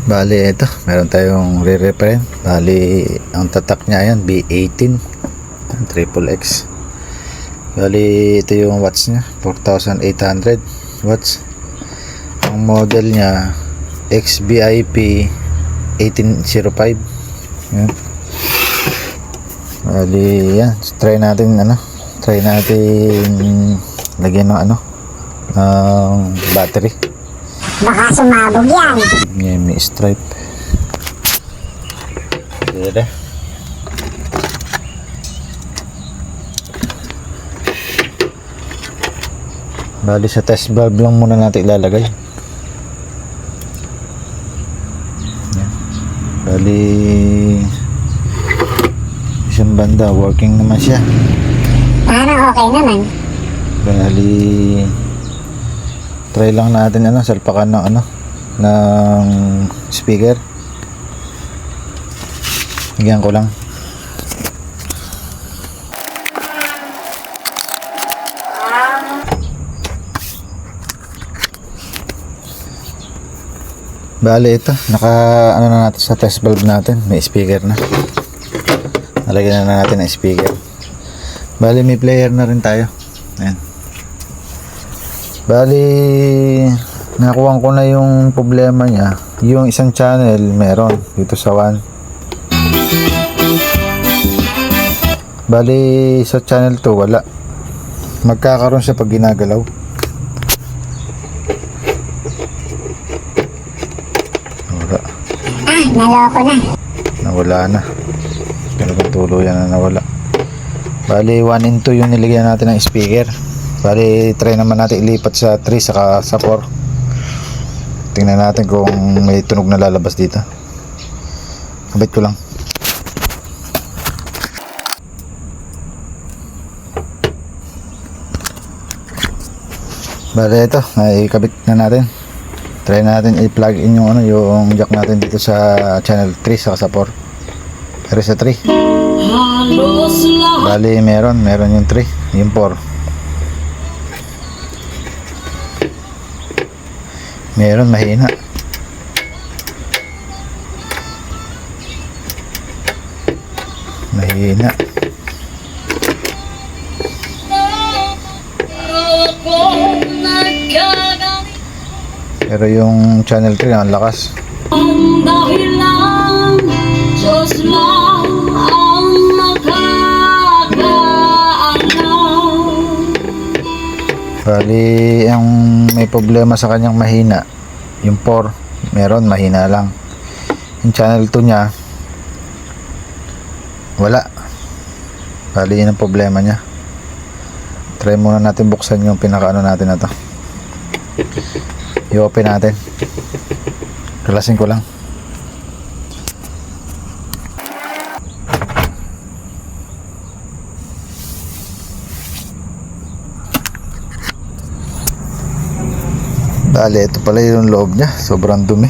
Bali, ito, meron tayong re-repair. Bali, ang tatak niya yan, B18 triple X. Bali, ito yung watts niya, 4,800 watts. Ang model niya, XBIP 1805. Yan. Bali, yan, try natin lagyan ng battery. Baka sumabog yan. Yan, may stripe. Dito. Bali, sa test valve lang muna natin ilalagay. Yan. Bali, isang banda working naman siya. Parang okay naman. Bali, try lang natin salpakan ng ng speaker. Bigyan ko lang. Bali, ito naka na natin sa test valve natin, may speaker na. Nalagyan na natin ang speaker. Bali, may player na rin tayo. Ayan. Bali, nakuha ko na yung problema niya. Yung isang channel meron dito sa 1. Bali, sa channel 2 wala. Magkakaroon siya pag ginagalaw. Wala. Naloko na. Nawala na. Talagang tuluyan na nawala. Bali, 1 and 2 yung nilagyan natin ng speaker. Bali, try naman natin ilipat sa 3 saka sa 4. Tingnan natin kung may tunog na lalabas dito. Kabit ko lang. Bali, ito, nakikabit na natin. Try natin i-plug in yung jack natin dito sa channel 3 saka sa 4. Pero sa 3. Bali, meron yung 3, yung 4. Meron mahina. Pero yung channel 3 ang lakas. Ang dahilan, Diyos lang ang makakaalam. Bali, ang may problema sa kanyang mahina, yung 4, meron mahina lang. Yung channel 2 niya, wala. Bali, yun ang problema niya. Try muna natin buksan yung pinakaano natin na to. I-open natin. Relasin ko lang. Bale, ito pala yung loob niya. Sobrang dumi.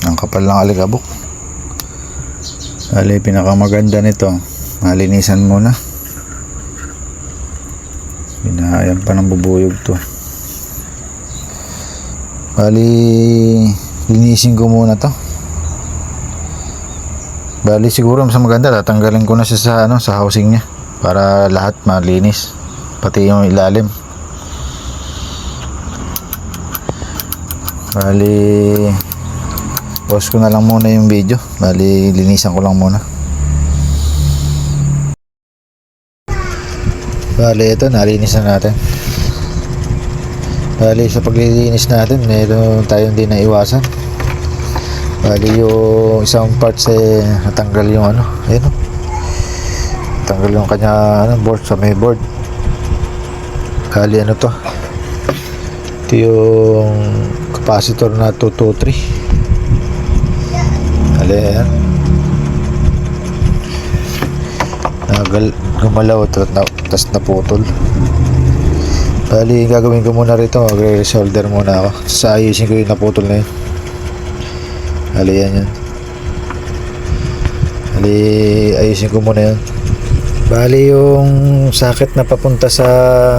Ang kapal ng alikabok. Bale, pinakamaganda nito, malinisan muna. Binahayan pa ng bubuyog to. Bali, linisin ko muna to. Bali, siguro mas maganda tatanggalin ko na siya sa housing niya para lahat malinis, pati yung ilalim. Bali, pause ko na lang muna yung video. Bali, linisan ko lang muna. Bali, ito, nalinis na natin. Bali, sa paglilinis natin, meron tayong di naiwasan. Bali, yung isang parts natanggal yung ayun, natanggal yung kanya board sa may board. Bali, to, ito yung capacitor na 223. Bali, ayan, gumalaw tapos naputol. Bali, gagawin ko muna rito, magre-resolder muna ako. Sa ayusin ko yung naputol na yun. Bali, yan. Bali, ayusin ko muna yun. Bali yung socket na papunta sa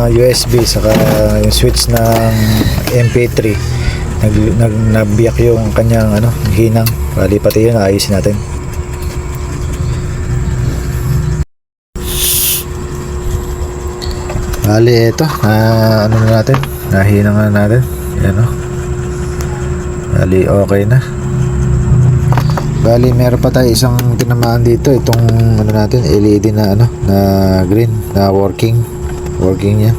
USB saka yung switch ng MP3 nabiyak yung kanyang hinang. Bali pati yun ayusin natin. Bali ito na natin, nahinang na natin. Yan o. Bali okay na. Bali meron pa tayo isang tinamaan dito, itong natin LED na na green na working niya.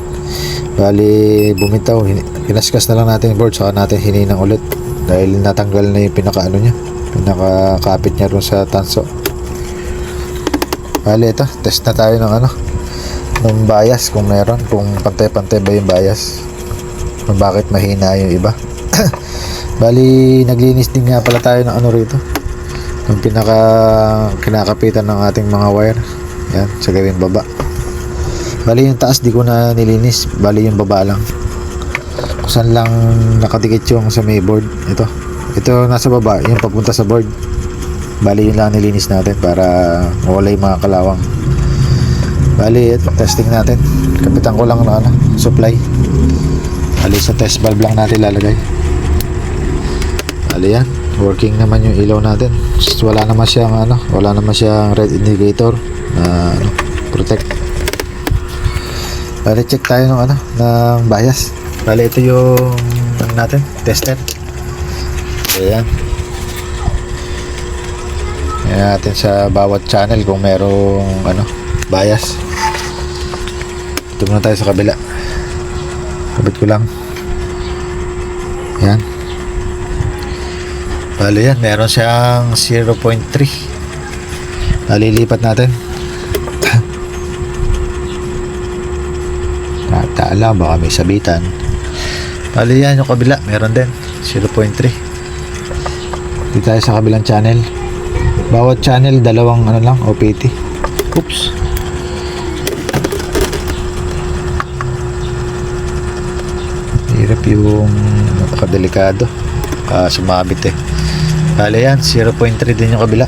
Bali bumitaw, kinaskas na lang natin yung board saka natin hininang ulit dahil natanggal na yung pinakakapit niya ron sa tanso. Bali ito, test na tayo ng ng bias kung meron, kung pantay-pantay ba yung bias, kung bakit mahina yung iba. Bali naglinis din nga pala tayo ng rito, yung kinakapitan ng ating mga wire. Yan, sa gawing baba. Bali yung taas di ko na nilinis, bali yung baba lang kung saan lang nakadikit yung sa may board. Ito nasa baba, yung papunta sa board. Bali yun lang nilinis natin para mawala yung mga kalawang. Bali ito, testing natin. Kapitan ko lang na supply. Bali sa test valve lang natin lalagay. Bali yan, working naman yung ilaw natin. Wala naman siyang red indicator na protect. Bali check tayo ng bias. Bali ito yung natin tested. Ayan. Ayan natin sa bawat channel kung merong bias. Ito muna tayo sa kabila. Kabit ko lang. Ayan. Bali yan, meron siyang 0.3. Nalilipat natin. Taala, baka may sabitan. Bali yan, yung kabila, meron din 0.3. Dito tayo sa kabilang channel. Bawat channel, dalawang lang, OPT. Oops. Hirap yung napakadelikado. Sumabit Bali yan, 0.3 din yung kabila.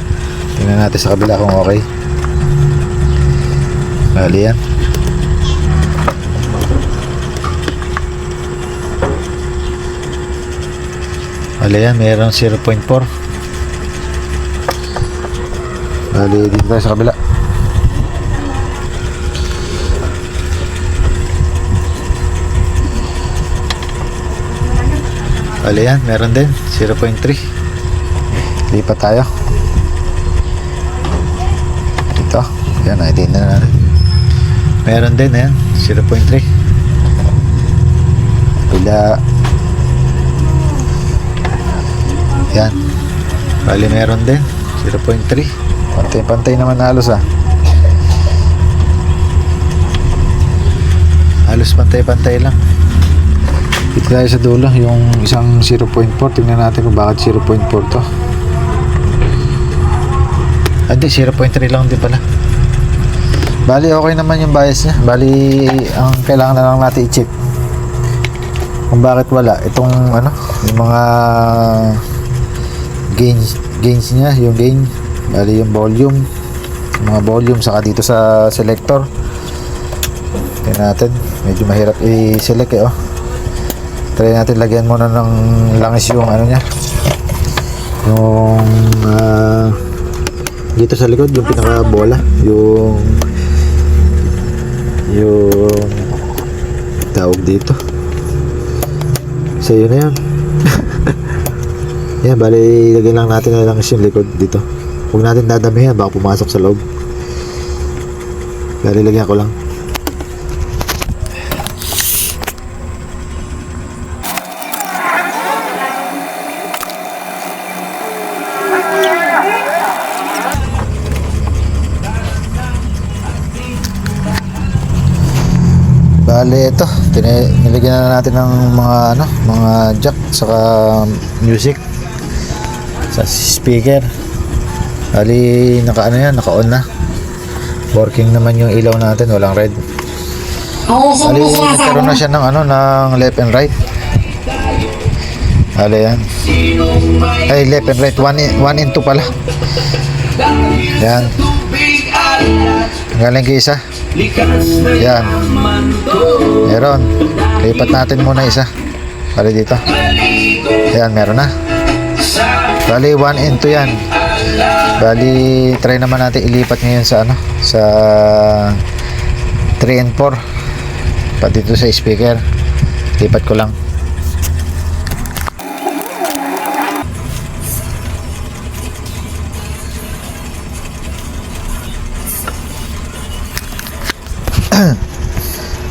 Tingnan natin sa kabila kung okay. Bali yan. Bali yan, mayroong 0.4. Bali dito tayo sa kabila. Bali yan, meron din 0.3. Lipat tayo dito. Yan, natin na natin. Meron din yan 0.3. Bila yan. Bali meron din 0.3. Pantay-pantay naman halos halos pantay-pantay lang. Dito tayo sa dulo yung isang 0.4. Tingnan natin kung bakit 0.4 to. Hindi, 0.3 lang din pala. Bali okay naman yung bias niya. Bali ang kailangan na lang natin i-check kung bakit wala itong yung mga gains niya, yung gain. Bali yung volume, yung mga volume, saka dito sa selector. Tingnan natin, medyo mahirap i-select Try natin lagyan muna ng langis yung niya, yung dito sa likod, yung pinaka bola, yung tawag dito. So yun na yan. Yan, bali lagyan lang natin na langis yung likod dito. Huwag natin dadamihan, baka pumasok sa loob. Bali lagyan ko lang. Bali ito, nilagyan na natin ng mga jack saka music sa speaker. Bali naka-on na. Working naman yung ilaw natin, walang red. Bali nagkaroon na siya ng ng left and right. Bali yan. Ay, left and right, 1 and 2 pala. Yan. Galing kay isa. Yan. Meron. Lipat natin muna isa. Bali dito. Ayan, meron na. Bali 1 and 2 yan. Bali try naman natin ilipat ngayon sa ano, sa 3 and 4. Pati dito sa speaker. Lipat ko lang.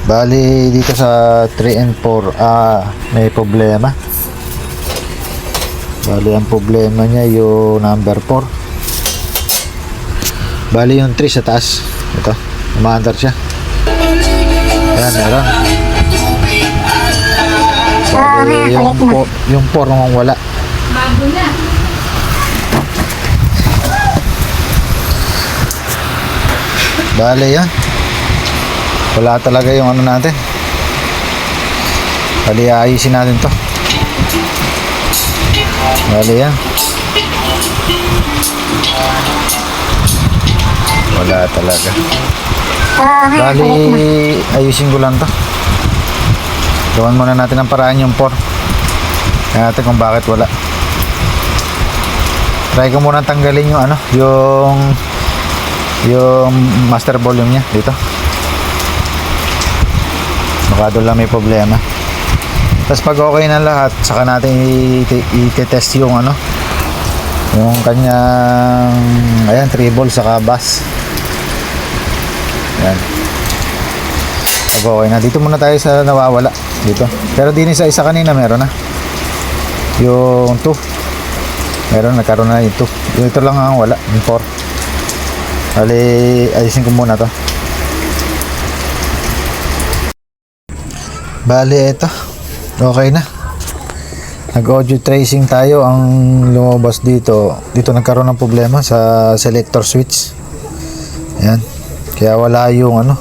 Bali dito sa 3 and 4 may problema. Bali ang problema niya yung number 4. Bali yung 3 sa taas. Ito, umaandar siya. Ayan, meron. Bali yung 4 nung wala. Bago na. Bali yan. Wala talaga yung ano natin. Bali ayusin natin to. Bali yan. Wala talaga. Bali ayusin ko lang to. Gawan muna natin ang paraan yung 4. Tingnan natin kung bakit wala. Try ko muna tanggalin yung ano, yung master volume niya dito. Baka doon lang may problema. Tapos pag okay na lahat, saka natin i-test yung ano, yung kanyang, ayan, treble saka bass. Ayan. Pag okay na, dito muna tayo sa nawawala dito. Pero din sa isa kanina meron na yung 2. Meron, nagkaroon na yung 2. Yung ito lang ang wala, yung 4. Bali ayusin ko muna to. Bali ito, okay na. Nag audio tracing tayo. Ang lumabas dito nagkaroon ng problema sa selector switch. Ayan, kaya wala yung ano,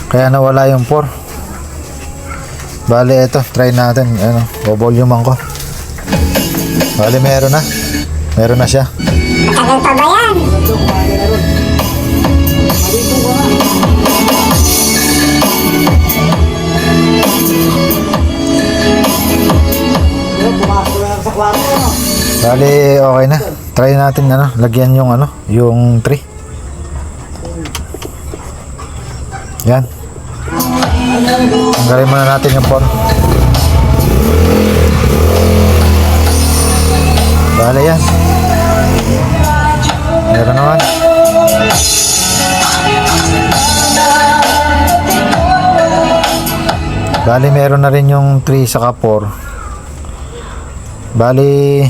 kaya nawala yung 4. Bali ito, try natin ano, volume ko. Bali meron na siya. Tagal pa ba yan? Bali okay na. Try natin ano, lagyan yung ano, yung 3. Yan. Tanggalin muna natin yung 4. Bali yan. Meron naman. Bali meron na rin yung 3 saka 4. Bali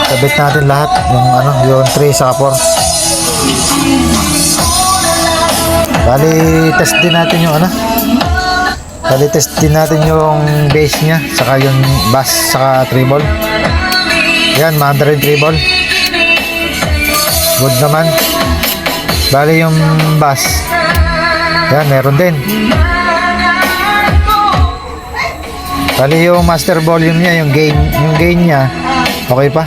sabit natin lahat yung ano, yung 3 saka 4. Bali test din natin yung ano, bali test din natin yung bass nya saka yung bass saka treble. Yan, Mandarin treble. Good naman. Bali yung bass, yan, meron din. Bali yung master volume niya, yung gain niya, okay pa.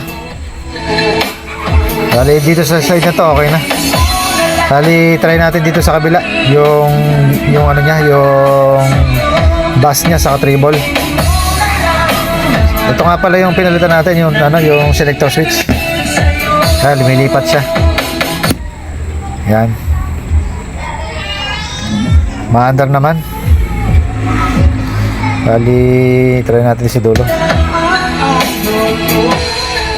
Bali dito sa side na to, okay na. Bali try natin dito sa kabila, yung ano niya, yung bass niya sa treble. Ito nga pala yung pinalitan natin, yung ano, yung selector switch. Lumilipat siya. Yan. Maandar naman. Bali try natin si dulo.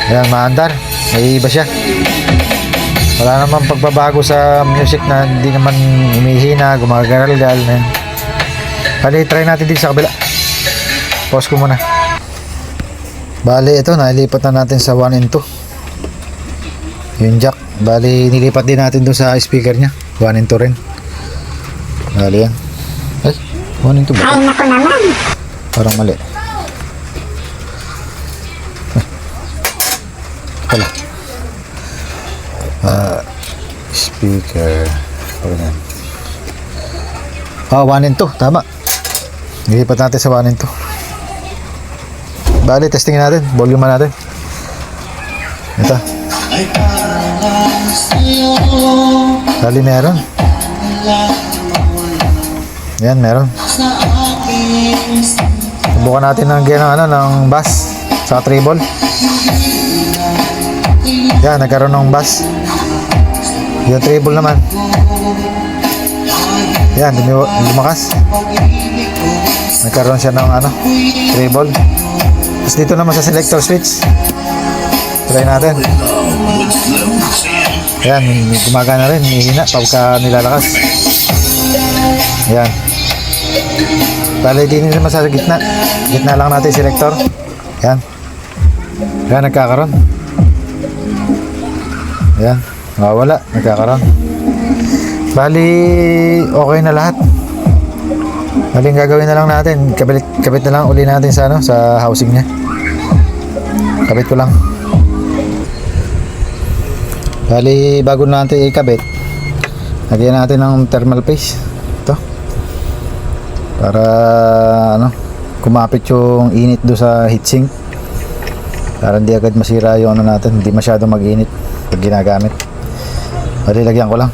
Ayan, maandar. May iba siya. Wala naman pagbabago sa music na hindi naman humihina, gumagaralgal na yan. Bali try natin dito sa kabila. Pause ko muna. Bali ito, nailipat na natin sa 1 and 2 yung jack. Bali nilipat din natin doon sa speaker nya, 1 and 2 rin. Bali yan. Ay, 1 and 2 ba? Ay, naku naman. Parang mali. Wala. Speaker. Parang 1 and 2. Tama. Nilipat natin sa 1 and 2. Bali, testing natin. Volume natin. Ito. Bali meron. Yan, meron. Subukan natin ng gano'n, ng bass sa treble. Yan, nagkaroon ng bass. Yung treble naman. Yan, lumakas. Nagkaroon siya ng treble. Tapos dito naman sa selector switch. Try natin. Yan, gumagana rin. Hihina pagka nilalakas. Yan. Bali, din naman sa gitna. Gitna lang natin selector. Yan. Yan, nagkakaroon. Yan. Wala. Nagkakaroon. Bali, okay na lahat. Bali, ang gagawin na lang natin, kabit na lang uli natin sa, sa housing niya. Kabit ko lang. Bali, bago natin ikabit, lagyan natin ng thermal paste. Ito. Para, kumapit yung init do sa heatsink. Para hindi agad masira yung natin, hindi masyadong mag-init pag ginagamit. Bali, lagyan ko lang.